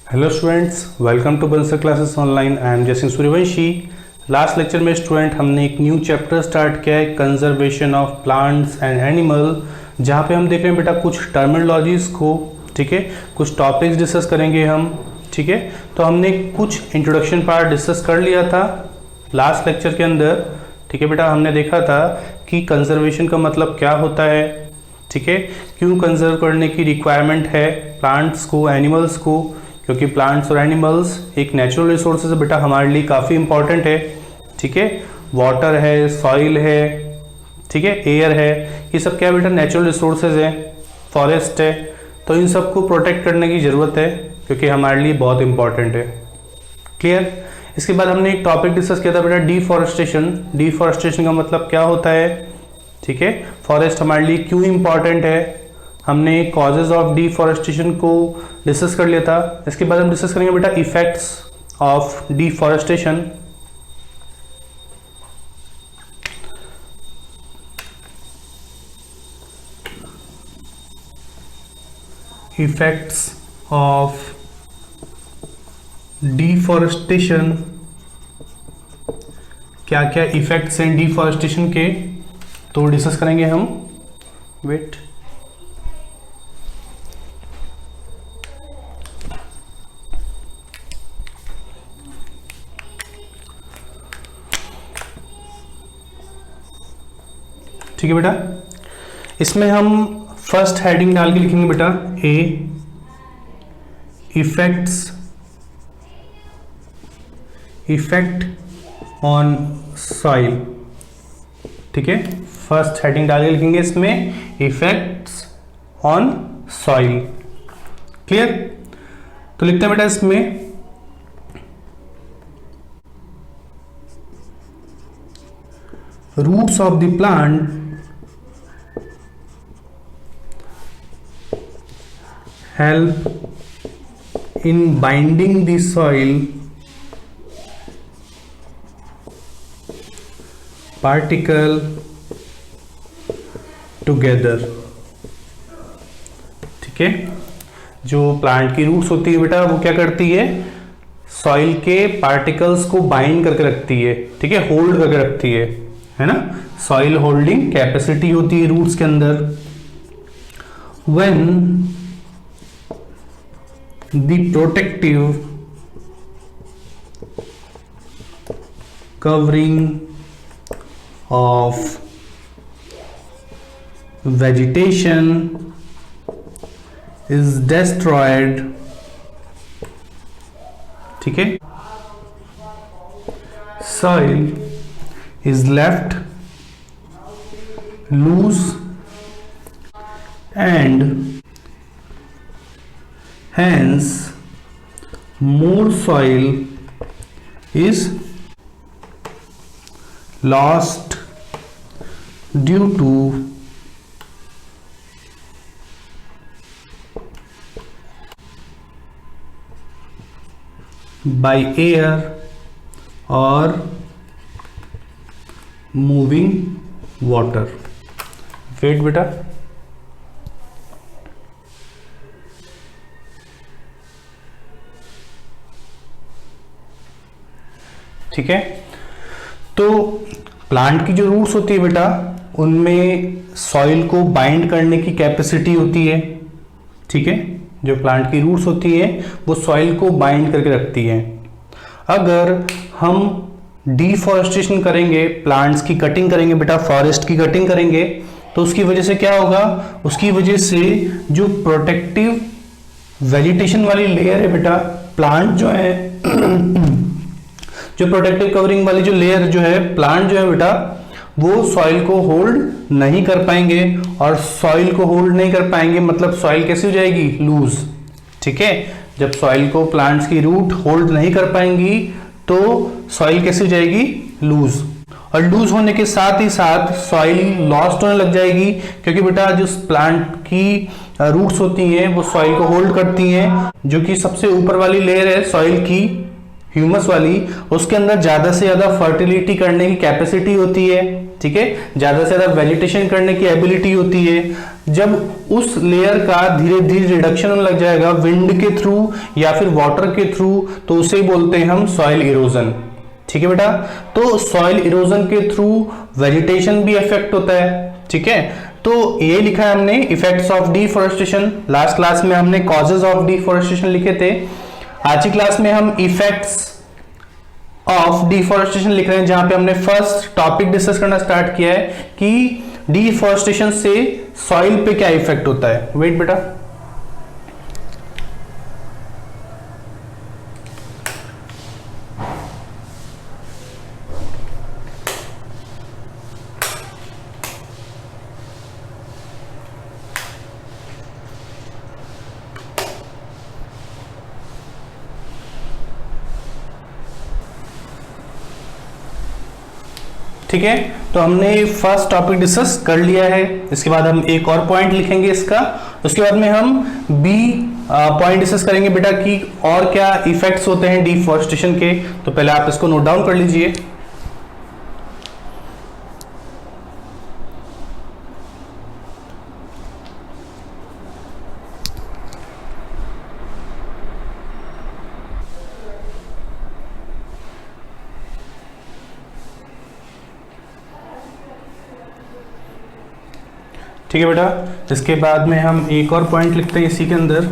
Hello students, welcome to Bansal classes online. I am Jaisingh Suryavanshi. Last lecture में student हमने एक new chapter start किया है, conservation of plants and animal, जहाँ पे हम देख रहे हैं बेटा कुछ टर्मिनोलॉजीज को, ठीक है, कुछ टॉपिक्स डिस्कस करेंगे हम, ठीक है। तो हमने कुछ इंट्रोडक्शन पार्ट डिस्कस कर लिया था लास्ट लेक्चर के अंदर, ठीक है बेटा। हमने देखा था कि कंजर्वेशन का मतलब क्या होता है, ठीक है, क्यों कंजर्व करने की रिक्वायरमेंट है प्लांट्स को, एनिमल्स को, क्योंकि प्लांट्स और एनिमल्स एक नेचुरल रिसोर्सेज है बेटा, हमारे लिए काफ़ी इंपॉर्टेंट है, ठीक है। वाटर है, सॉइल है, ठीक है, एयर है, ये सब क्या बेटा नेचुरल रिसोर्सेज है, फॉरेस्ट है, तो इन सबको प्रोटेक्ट करने की ज़रूरत है क्योंकि हमारे लिए बहुत इंपॉर्टेंट है। क्लियर। इसके बाद हमने एक टॉपिक डिस्कस किया था बेटा, डिफॉरेस्टेशन। डिफॉरेस्टेशन का मतलब क्या होता है, ठीक है, फॉरेस्ट हमारे लिए क्यों इंपॉर्टेंट है, हमने कॉजेज ऑफ डिफॉरेस्टेशन को डिस्कस कर लिया था। इसके बाद हम डिस्कस करेंगे बेटा effects of deforestation. Effects of deforestation, क्या क्या इफेक्ट्स हैं डिफॉरेस्टेशन के, तो डिस्कस करेंगे हम। वेट, ठीक है बेटा। इसमें हम फर्स्ट हेडिंग डाल के लिखेंगे बेटा, ए इफेक्ट ऑन सॉइल, ठीक है। फर्स्ट हेडिंग डाल के लिखेंगे इसमें इफेक्ट्स ऑन सॉइल। क्लियर। तो लिखते हैं बेटा इसमें roots of the plant help in binding the soil particle together, ठीक है। जो प्लांट की रूट्स होती है बेटा वो क्या करती है, सॉइल के पार्टिकल्स को बाइंड करके रखती है, ठीक है, होल्ड करके रखती है ना। सॉइल होल्डिंग कैपेसिटी होती है रूट्स के अंदर। When the protective covering of vegetation is destroyed, ठीक है, soil is left loose and hence more soil is lost due to by air or moving water। Wait बेटा, ठीक है। तो प्लांट की जो रूट्स होती है बेटा उनमें सॉइल को बाइंड करने की कैपेसिटी होती है, ठीक है। जो प्लांट की रूट्स होती है वो सॉइल को बाइंड करके रखती है। अगर हम डिफॉरेस्टेशन करेंगे, प्लांट्स की कटिंग करेंगे बेटा, फॉरेस्ट की कटिंग करेंगे, तो उसकी वजह से क्या होगा, उसकी वजह से जो प्रोटेक्टिव वेजिटेशन वाली लेयर है बेटा, प्लांट जो है जो प्रोटेक्टिव कवरिंग वाली जो लेयर जो है, प्लांट जो है बेटा वो सॉइल को होल्ड नहीं कर पाएंगे, और सॉइल को होल्ड नहीं कर पाएंगे मतलब सॉइल कैसी हो जाएगी, लूज, ठीक है। जब सॉइल को प्लांट्स की रूट होल्ड नहीं कर पाएंगी तो सॉइल कैसी हो जाएगी, लूज, और लूज होने के साथ ही साथ सॉइल लॉस्ट होने लग जाएगी, क्योंकि बेटा जो प्लांट की रूट्स होती हैं वो सॉइल को होल्ड करती हैं, जो कि सबसे ऊपर वाली लेयर है सॉइल की, ह्यूमस वाली, उसके अंदर ज्यादा से ज्यादा फर्टिलिटी करने की कैपेसिटी होती है, ठीक है, ज्यादा से ज्यादा वेजिटेशन करने की एबिलिटी होती है। जब उस लेयर का धीरे धीरे रिडक्शन होने लग जाएगा विंड के थ्रू या फिर वाटर के थ्रू, तो उसे बोलते हैं हम सॉइल इरोजन, ठीक है बेटा। तो सॉइल इरोजन के थ्रू वेजिटेशन भी इफेक्ट होता है, ठीक है। तो ये लिखा है हमने effects of deforestation. Last class में हमने कॉजेज ऑफ डिफॉरेस्टेशन लिखे थे। आज की क्लास में हम इफेक्ट्स ऑफ डिफॉरेस्टेशन लिख रहे हैं, जहां पे हमने फर्स्ट टॉपिक डिस्कस करना स्टार्ट किया है कि डिफॉरेस्टेशन से सॉइल पे क्या इफेक्ट होता है। वेट बेटा, ठीक है। तो हमने फर्स्ट टॉपिक डिस्कस कर लिया है। इसके बाद हम एक और पॉइंट लिखेंगे इसका, उसके बाद में हम बी पॉइंट डिस्कस करेंगे बेटा कि और क्या इफेक्ट्स होते हैं डिफॉरेस्टेशन के। तो पहले आप इसको नोट डाउन कर लीजिए। ठीक है बेटा, इसके बाद में हम एक और पॉइंट लिखते हैं इसी के अंदर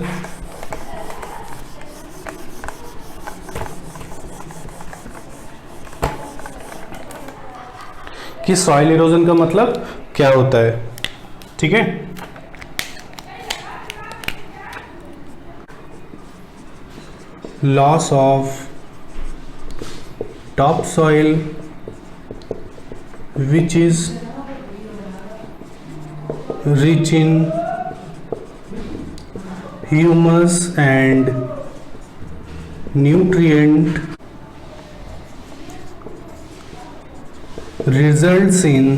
कि सॉइल इरोजन का मतलब क्या होता है, ठीक है। Loss of top soil which is rich in humus and nutrient results in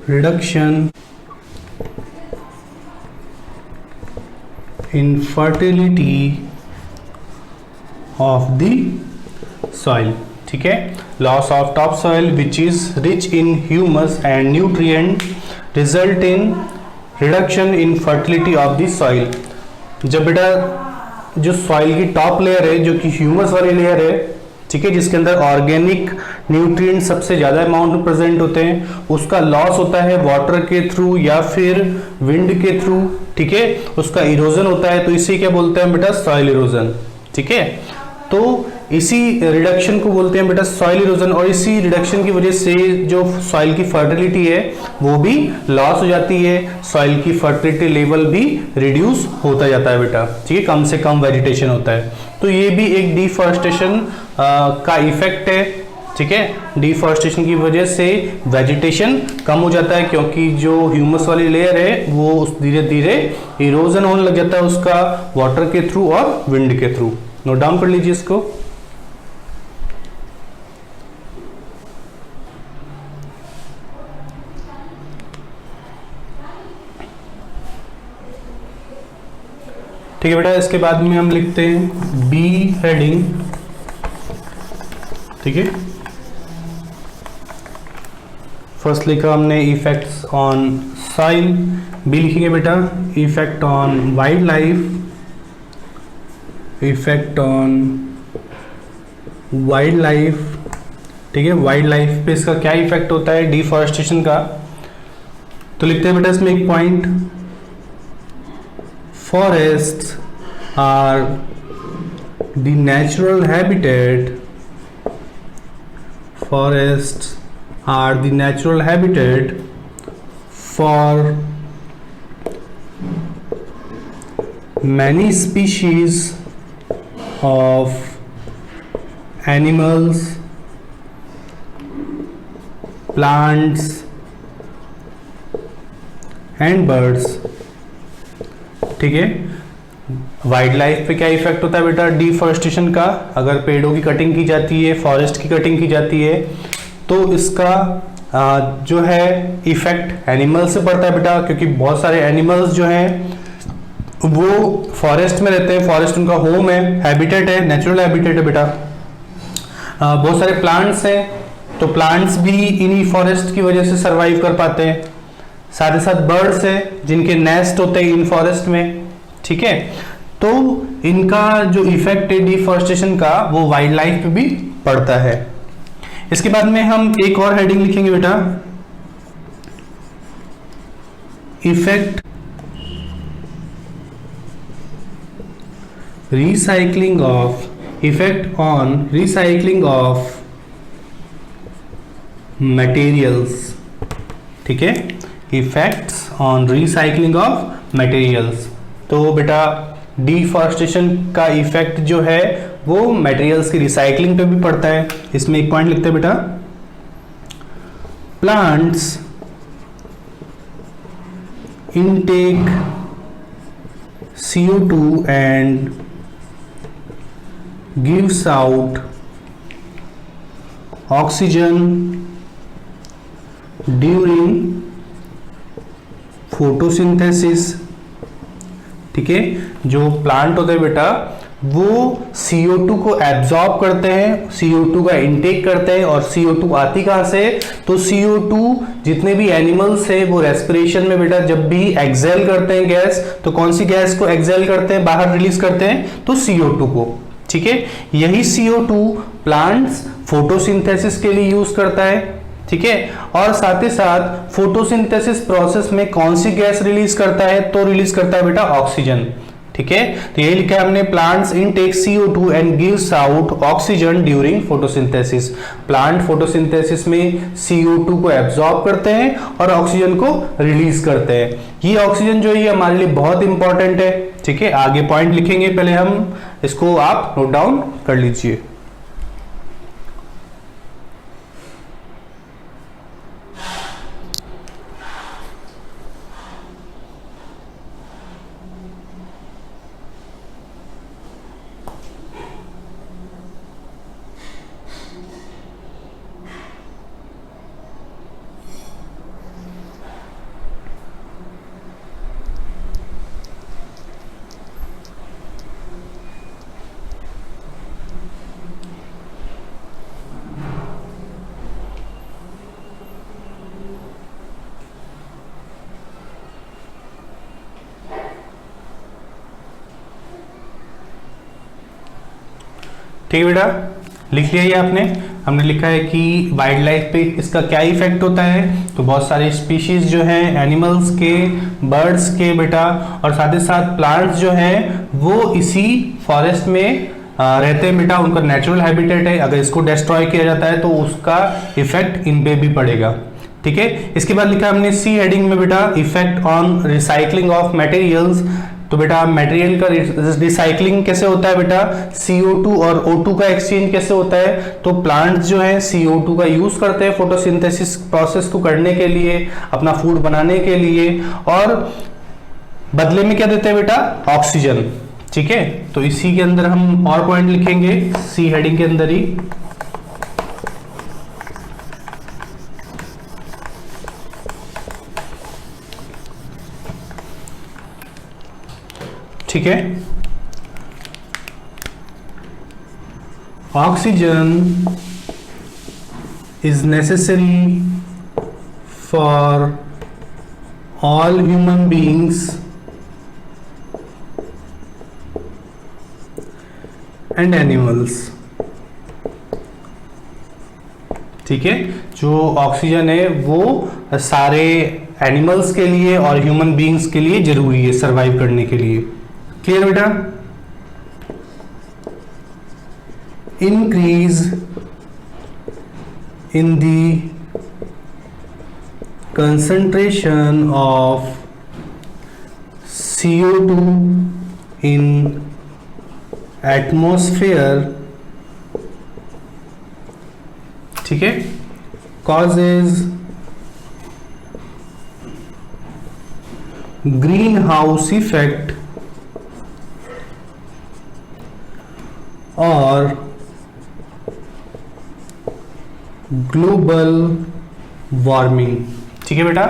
reduction in fertility of the soil, ठीक है। Loss of top soil which is rich in humus and nutrient result in reduction in fertility of the soil. जब बेटा जो soil की top layer है, जो कि humus वाली लेयर है, ठीक है, जिसके अंदर ऑर्गेनिक न्यूट्रिएंट सबसे ज्यादा अमाउंट में प्रेजेंट होते हैं, उसका लॉस होता है वाटर के थ्रू या फिर विंड के थ्रू, ठीक है, उसका इरोजन होता है। तो इसे क्या बोलते हैं बेटा, सॉइल इरोजन, ठीक है। तो इसी रिडक्शन को बोलते हैं बेटा सॉइल इरोजन, और इसी रिडक्शन की वजह से जो सॉइल की फर्टिलिटी है वो भी लॉस हो जाती है, सॉइल की फर्टिलिटी लेवल भी रिड्यूस होता जाता है बेटा, ठीक है, कम से कम वेजिटेशन होता है। तो ये भी एक डिफॉरेस्टेशन का इफेक्ट है, ठीक है। डिफॉरेस्टेशन की वजह से वेजिटेशन कम हो जाता है, क्योंकि जो ह्यूमस वाली लेयर है वो धीरे धीरे इरोजन होने लग जाता है उसका वाटर के थ्रू और विंड के थ्रू। नोट डाउन कर लीजिए इसको। ठीक है बेटा, इसके बाद में हम लिखते हैं बी हेडिंग, ठीक है। फर्स्ट लिखा हमने इफेक्ट्स ऑन सॉइल, बी लिखेंगे बेटा effect on wild life, effect on wild life, ठीक है। वाइल्ड लाइफ पे इसका क्या इफेक्ट होता है डिफॉरेस्टेशन का, तो लिखते हैं बेटा इसमें एक point, forests are the natural habitat, forests are the natural habitat for many species of animals, plants and birds, ठीक है। वाइल्ड लाइफ पे क्या इफेक्ट होता है बेटा डिफॉरेस्टेशन का, अगर पेड़ों की कटिंग की जाती है, फॉरेस्ट की कटिंग की जाती है, तो इसका जो है इफेक्ट एनिमल से पड़ता है बेटा, क्योंकि बहुत सारे एनिमल्स जो हैं वो फॉरेस्ट में रहते हैं, फॉरेस्ट उनका होम है, हैबिटेट है, नेचुरल हैबिटेट है बेटा। बहुत सारे प्लांट्स हैं, तो प्लांट्स भी इन्हीं फॉरेस्ट की वजह से सरवाइव कर पाते हैं। साथ ही साथ बर्ड्स हैं जिनके नेस्ट होते हैं इन फॉरेस्ट में, ठीक है। तो इनका जो इफेक्ट है डिफॉरेस्टेशन का वो वाइल्ड लाइफ पे भी पड़ता है। इसके बाद में हम एक और हेडिंग लिखेंगे बेटा, effect recycling of effect on recycling of materials, ठीक है, effects on recycling of materials. तो बेटा डिफॉरेस्टेशन का इफेक्ट जो है वो मटेरियल्स की रिसाइकलिंग पे भी पड़ता है। इसमें एक पॉइंट लिखते हैं बेटा, plants intake CO2 and gives out oxygen during photosynthesis, ठीक है। जो प्लांट होते हैं बेटा वो CO2 को एब्जॉर्ब करते हैं, CO2 का इनटेक करते हैं, और CO2 आती कहां से, तो CO2 जितने भी एनिमल्स है वो रेस्पिरेशन में बेटा जब भी एक्सेल करते हैं गैस, तो कौन सी गैस को एक्सेल करते हैं, बाहर रिलीज करते हैं, तो CO2 को, ठीक है। यही CO2 प्लांट्स फोटोसिंथेसिस के लिए यूज करता है, ठीक है। और साथ ही साथ फोटोसिंथेसिस प्रोसेस में कौन सी गैस रिलीज करता है, तो रिलीज करता है बेटा ऑक्सीजन, ठीक है। तो यही लिखा है हमने, plants intake CO2 and gives out oxygen during photosynthesis. Plant photosynthesis में CO2 को एब्जॉर्ब करते हैं और ऑक्सीजन को रिलीज करते हैं। ये ऑक्सीजन जो है ये हमारे लिए बहुत इंपॉर्टेंट है, ठीक है। आगे पॉइंट लिखेंगे, पहले हम इसको आप नोट डाउन कर लीजिए। ठीक है बेटा, लिख लिया ये आपने। हमने लिखा है कि वाइल्ड लाइफ पे इसका क्या इफेक्ट होता है, तो बहुत सारे स्पीशीज जो हैं एनिमल्स के, बर्ड्स के बेटा, और साथ ही साथ प्लांट्स जो हैं वो इसी फॉरेस्ट में रहते हैं बेटा, उनका नेचुरल हैबिटेट है। अगर इसको डिस्ट्रॉय किया जाता है तो उसका इफेक्ट इन पे भी पड़ेगा, ठीक है। इसके बाद लिखा हमने सी हेडिंग में बेटा, effect on recycling of materials. तो बेटा मटेरियल का रिसाइकलिंग कैसे होता है बेटा, CO2 और O2 का एक्सचेंज कैसे होता है, तो प्लांट्स जो है CO2 का यूज करते हैं फोटोसिंथेसिस प्रोसेस को करने के लिए, अपना फूड बनाने के लिए, और बदले में क्या देते हैं बेटा, ऑक्सीजन, ठीक है। तो इसी के अंदर हम और पॉइंट लिखेंगे सी हेडिंग के अंदर ही। ठीक है, oxygen is necessary for all human beings and animals, ठीक है। जो ऑक्सीजन है वो सारे एनिमल्स के लिए और ह्यूमन बीइंग्स के लिए जरूरी है सरवाइव करने के लिए। क्लियर बेटा, increase in the concentration of CO2 in atmosphere, ठीक है, causes ग्रीन हाउस इफेक्ट और ग्लोबल वार्मिंग, ठीक है बेटा।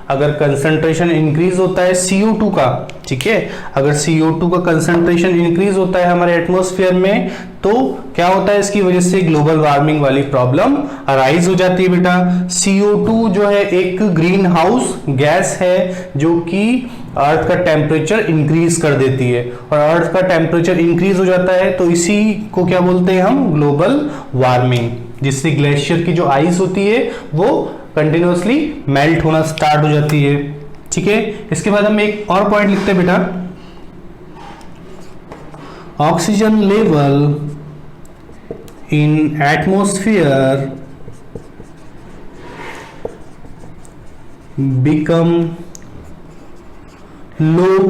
अगर कंसंट्रेशन इंक्रीज होता है CO2 का, ठीक है, अगर CO2 का कंसंट्रेशन इंक्रीज होता है हमारे एटमॉस्फेयर में तो क्या होता है, इसकी वजह से ग्लोबल वार्मिंग वाली प्रॉब्लम अराइज हो जाती है बेटा। CO2 जो है एक ग्रीन हाउस गैस है जो कि अर्थ का टेम्परेचर इंक्रीज कर देती है, और अर्थ का टेम्परेचर इंक्रीज हो जाता है तो इसी को क्या बोलते हैं हम, ग्लोबल वार्मिंग, जिससे ग्लेशियर की जो आइस होती है वो कंटिन्यूअसली मेल्ट होना स्टार्ट हो जाती है। ठीक है, इसके बाद हम एक और पॉइंट लिखते हैं बेटा, oxygen level in atmosphere become low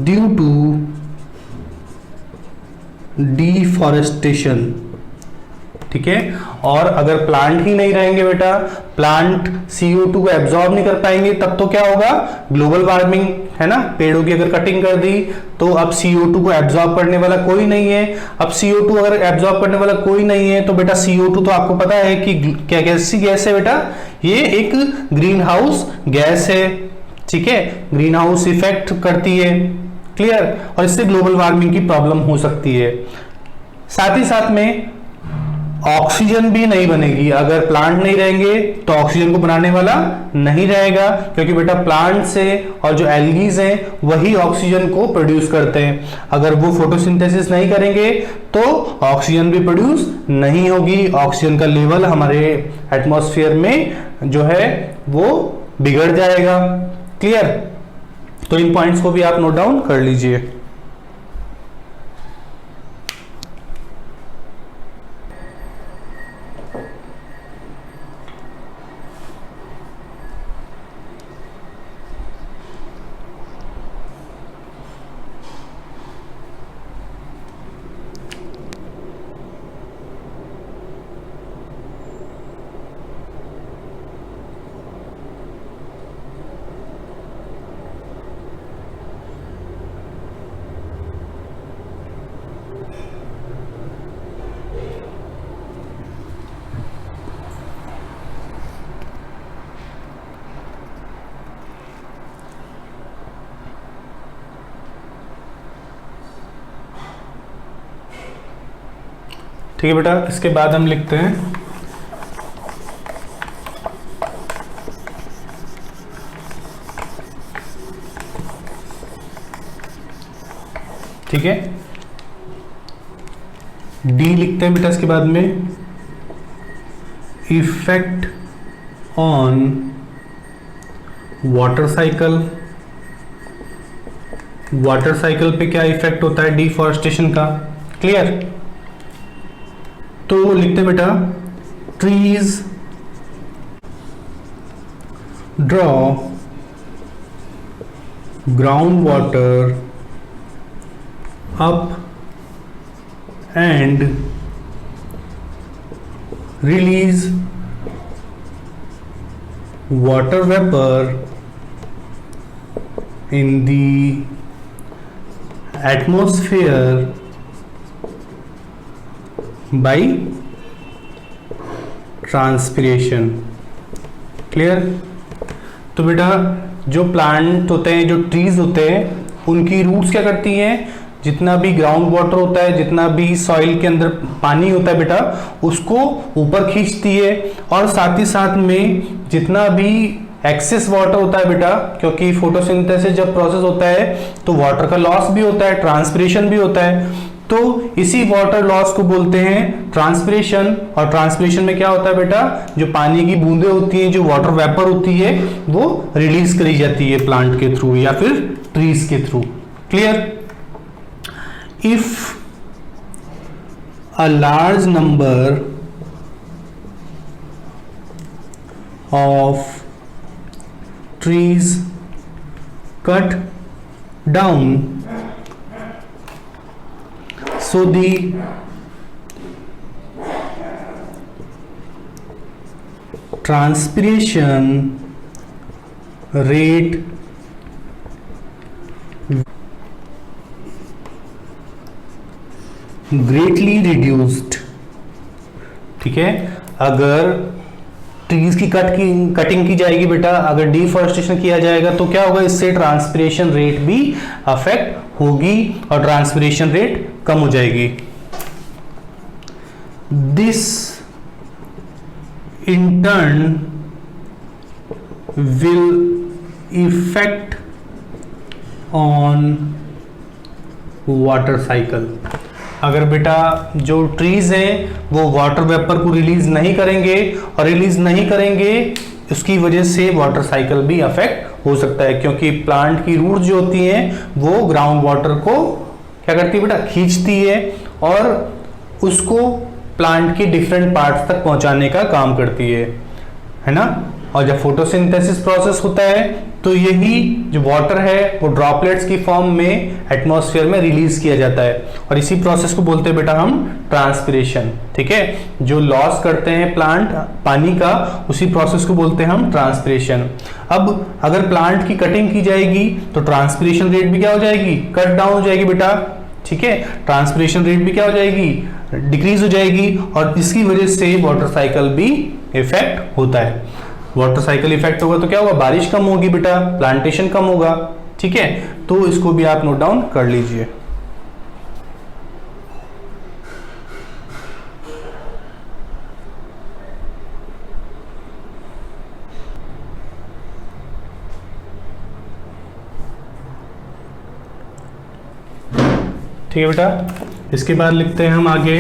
due to deforestation। ठीक है, और अगर प्लांट ही नहीं रहेंगे बेटा, प्लांट CO2 को एब्जॉर्ब नहीं कर पाएंगे, तब तो क्या होगा, ग्लोबल वार्मिंग है ना। पेड़ों की अगर कटिंग कर दी तो अब CO2 को एब्जॉर्ब करने वाला कोई नहीं है। अब CO2 अगर एब्जॉर्ब करने वाला कोई नहीं है तो बेटा CO2 तो आपको पता है कि क्या कैसी गैस है बेटा, ये एक ग्रीन हाउस गैस है। ठीक है, ग्रीन हाउस इफेक्ट करती है, क्लियर, और इससे ग्लोबल वार्मिंग की प्रॉब्लम हो सकती है। साथ ही साथ में ऑक्सीजन भी नहीं बनेगी, अगर प्लांट नहीं रहेंगे तो ऑक्सीजन को बनाने वाला नहीं रहेगा, क्योंकि बेटा प्लांट से और जो एल्गीज हैं वही ऑक्सीजन को प्रोड्यूस करते हैं। अगर वो फोटोसिंथेसिस नहीं करेंगे तो ऑक्सीजन भी प्रोड्यूस नहीं होगी, ऑक्सीजन का लेवल हमारे एटमॉस्फेयर में जो है वो बिगड़ जाएगा। क्लियर, तो इन पॉइंट्स को भी आप नोट डाउन कर लीजिए। ठीक है बेटा, इसके बाद हम लिखते हैं ठीक है, डी लिखते हैं बेटा इसके बाद में, effect on water cycle. Water cycle पे क्या इफेक्ट होता है डिफॉरेस्टेशन का, क्लियर। तो लिखते बेटा, trees draw ground water up and release water vapour in the atmosphere by transpiration। Clear. तो बेटा जो प्लांट होते हैं, जो ट्रीज होते हैं, उनकी रूट्स क्या करती हैं, जितना भी ग्राउंड वाटर होता है, जितना भी सॉइल के अंदर पानी होता है बेटा, उसको ऊपर खींचती है, और साथ ही साथ में जितना भी एक्सेस वाटर होता है बेटा, क्योंकि फोटोसिंथेसिस जब प्रोसेस होता है तो वाटर का लॉस भी होता है, ट्रांसपिरेशन भी होता है, तो इसी वाटर लॉस को बोलते हैं ट्रांसपिरेशन। और ट्रांसपिरेशन में क्या होता है बेटा, जो पानी की बूंदें होती हैं, जो वाटर वेपर होती है, वो रिलीज करी जाती है प्लांट के थ्रू या फिर ट्रीज के through. Clear. If a large number of trees cut down, so the transpiration rate greatly reduced। ठीक है, अगर ट्रीज की कटिंग की जाएगी बेटा, अगर डिफॉरेस्टेशन किया जाएगा तो क्या होगा, इससे ट्रांसपिरेशन रेट भी अफेक्ट होगी और ट्रांसपिरेशन रेट कम हो जाएगी। This in turn will effect on water cycle. अगर बेटा जो ट्रीज हैं वो वाटर वेपर को रिलीज नहीं करेंगे और रिलीज नहीं करेंगे उसकी वजह से वाटर साइकिल भी अफेक्ट हो सकता है, क्योंकि प्लांट की रूट जो होती हैं वो ग्राउंड वाटर को क्या करती है बेटा, खींचती है और उसको प्लांट के डिफरेंट पार्ट्स तक पहुंचाने का काम करती है ना। और जब फोटोसिंथेसिस प्रोसेस होता है तो यही जो वाटर है वो ड्रॉपलेट्स की फॉर्म में एटमॉस्फेयर में रिलीज किया जाता है और इसी प्रोसेस को बोलते हैं बेटा हम ट्रांसपिरेशन। ठीक है, जो लॉस करते हैं प्लांट पानी का उसी प्रोसेस को बोलते हैं हम ट्रांसपिरेशन। अब अगर प्लांट की कटिंग की जाएगी तो ट्रांसपिरेशन रेट भी क्या हो जाएगी, कट डाउन हो जाएगी बेटा। ठीक है, ट्रांसपिरेशन रेट भी क्या हो जाएगी, डिक्रीज हो जाएगी और इसकी वजह से वाटर साइकिल भी इफेक्ट होता है। वाटर साइकिल इफेक्ट होगा तो क्या होगा, बारिश कम होगी बेटा, प्लांटेशन कम होगा। ठीक है, तो इसको भी आप नोट डाउन कर लीजिए। ठीक है बेटा, इसके बाद लिखते हैं हम आगे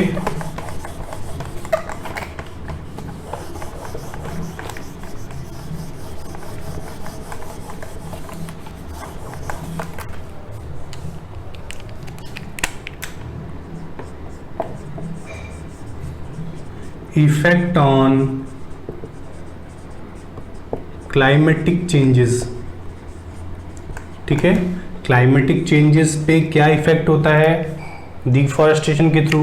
इफेक्ट ऑन क्लाइमेटिक चेंजेस। ठीक है, क्लाइमेटिक चेंजेस पे क्या इफेक्ट होता है डिफॉरेस्टेशन के through,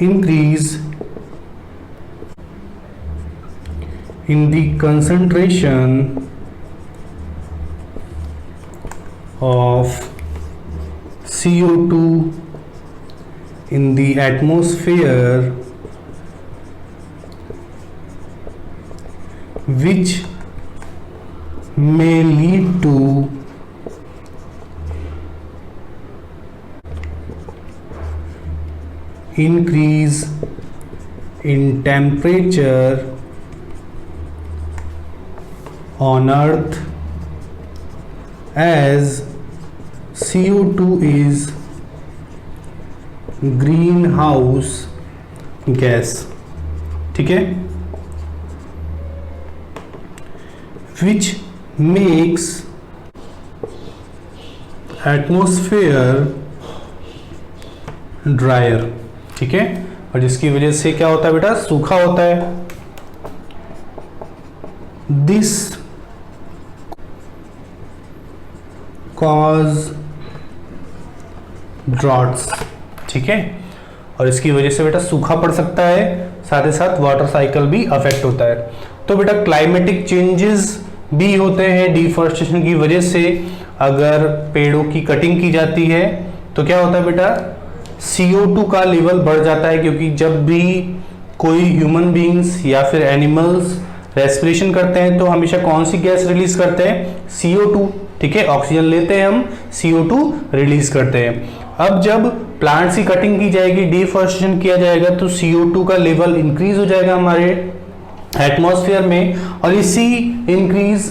increase in the concentration of CO2 in the atmosphere, which may lead to increase in temperature on Earth, as CO2 is green house gas. ठीक है, which makes atmosphere dryer. ठीक है, और जिसकी वजह से क्या होता है बेटा, सूखा होता है। This cause droughts. ठीक है, और इसकी वजह से बेटा सूखा पड़ सकता है, साथ ही साथ वाटर साइकिल भी अफेक्ट होता है। तो बेटा क्लाइमेटिक चेंजेस भी होते हैं डिफॉरेस्टेशन की वजह से। अगर पेड़ों की कटिंग की जाती है तो क्या होता है बेटा, CO2 का लेवल बढ़ जाता है, क्योंकि जब भी कोई ह्यूमन बींग्स या फिर एनिमल्स रेस्पिरेशन करते हैं तो हमेशा कौन सी गैस रिलीज करते हैं, CO2। ठीक है, ऑक्सीजन लेते हैं हम, CO2 रिलीज करते हैं। अब जब प्लांट्स की कटिंग की जाएगी, डिफॉरेस्टेशन किया जाएगा तो CO2 का लेवल इंक्रीज हो जाएगा हमारे एटमॉस्फेयर में और इसी इंक्रीज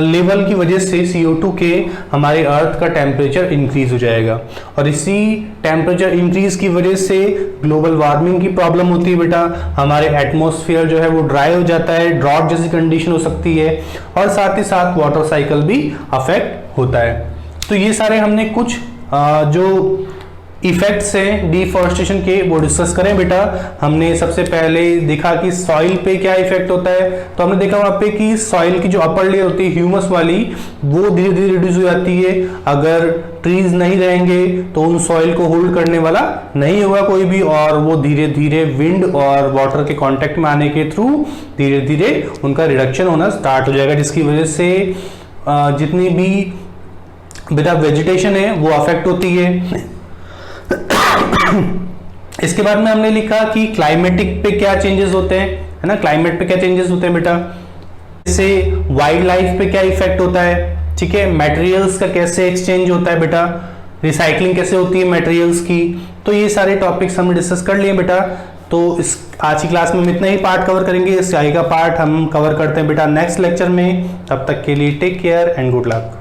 लेवल की वजह से CO2 के हमारे अर्थ का टेम्परेचर इंक्रीज हो जाएगा और इसी टेम्परेचर इंक्रीज की वजह से ग्लोबल वार्मिंग की प्रॉब्लम होती है बेटा। हमारे एटमॉस्फेयर जो है वो ड्राई हो जाता है, ड्रॉट जैसी कंडीशन हो सकती है और साथ ही साथ वाटर साइकिल भी अफेक्ट होता है। तो ये सारे हमने कुछ जो इफेक्ट्स हैं डिफॉरेस्टेशन के वो डिस्कस करें बेटा। हमने सबसे पहले देखा कि सॉइल पे क्या इफेक्ट होता है, तो हमने देखा वहां पे कि सॉइल की जो अपर लेयर होती है ह्यूमस वाली वो धीरे धीरे रिड्यूस हो जाती है। अगर ट्रीज नहीं रहेंगे तो उन सॉइल को होल्ड करने वाला नहीं होगा कोई भी और वो धीरे धीरे विंड और वाटर के कांटेक्ट में आने के थ्रू धीरे धीरे उनका रिडक्शन होना स्टार्ट हो जाएगा, जिसकी वजह से जितनी भी बेटा वेजिटेशन है वो अफेक्ट होती है। इसके बाद में हमने लिखा कि क्लाइमेटिक पे क्या चेंजेस होते हैं, है ना, क्लाइमेट पे क्या चेंजेस होते हैं बेटा, इससे वाइल्ड लाइफ पे क्या इफेक्ट होता है, ठीक है, मटेरियल्स का कैसे एक्सचेंज होता है बेटा, रिसाइकलिंग कैसे होती है मटेरियल्स की। तो ये सारे टॉपिक्स हमने डिस्कस कर लिए बेटा। तो इस आज की क्लास में हम इतना ही पार्ट कवर करेंगे, इस आगे का पार्ट हम कवर करते हैं बेटा नेक्स्ट लेक्चर में। तब तक के लिए take care and good luck.